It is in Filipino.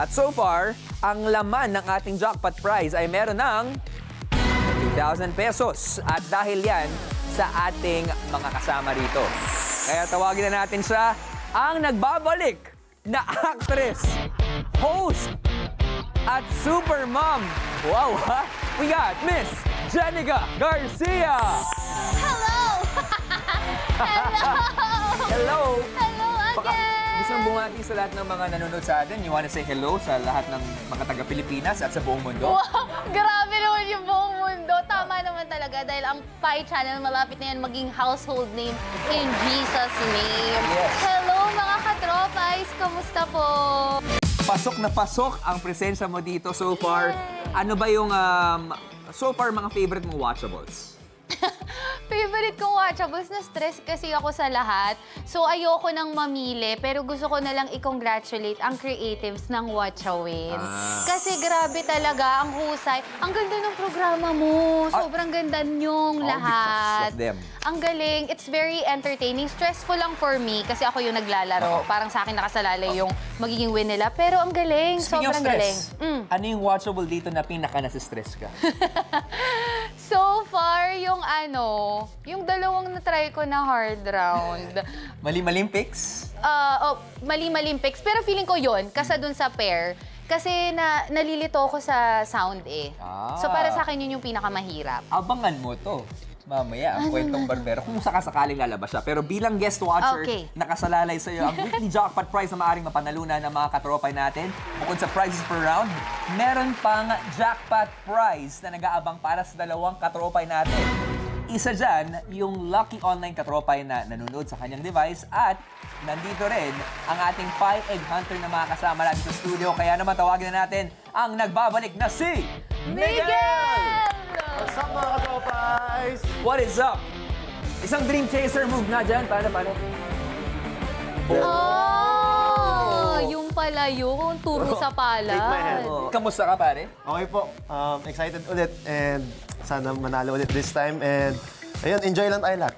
At so far, ang laman ng ating jackpot prize ay meron ng 2,000 pesos. At dahil yan sa ating mga kasama rito. Kaya tawagin na natin siya ang nagbabalik na actress, host, at super mom. Wow, ha? We got Miss Jenica Garcia. Hello! Hello! Hello! Hello again! Gusto mong bumati sa lahat ng mga nanonood sa atin? You wanna say hello sa lahat ng mga taga-Pilipinas at sa buong mundo? Wow! Grabe naman yung buong mundo. Tama naman talaga dahil ang Pi Channel malapit na yan maging household name in Jesus' name. Yes. Hello mga katropais! Kamusta po? Pasok na pasok ang presensya mo dito so far. Ano ba yung, so far, mga favorite mong watchables? Favorite kong watchables, na stress kasi ako sa lahat. So ayoko nang mamili, pero gusto ko na lang i-congratulate ang creatives ng Watchawin. Kasi grabe talaga, ang husay. Ang ganda ng programa mo. Sobrang ganda niyong lahat. Because of them. Ang galing. It's very entertaining. Stressful lang for me kasi ako yung naglalaro. Parang sa akin nakasalalay yung magiging win nila. Pero ang galing. Speaking Sobrang of stress, galing. ano yung watchable dito na pinaka-nasa-stress ka? So far, yung yung dalawang na-try ko na hard round. Mali-maling picks? Mali-maling picks. Pero feeling ko yun, kasa dun sa pair. Kasi nalilito ako sa sound eh. So para sa akin yun yung pinakamahirap. Abangan mo to. Mamaya, ang kwentong barbero. Kung sakasakaling lalabas siya. Pero bilang guest watcher, nakasalalay sa'yo ang weekly jackpot prize na maaaring mapanalunan ng mga katropay natin. Bukod sa prizes per round, meron pang jackpot prize na nag-aabang para sa dalawang katropay natin. Isa dyan, yung lucky online katropay na nanonood sa kanyang device at nandito rin ang ating Pi Egg Hunter na mga kasama natin sa studio. Kaya naman tawagin na natin ang nagbabalik na si Miguel! What's up mga katropais? What is up? Isang dream chaser move na dyan. Paano? Yung pala yun, turo sa palad. Take my hand. Kamusta ka, pare? Okay po, excited ulit and sana manalo ulit this time and ayun, enjoy lang tayo lahat.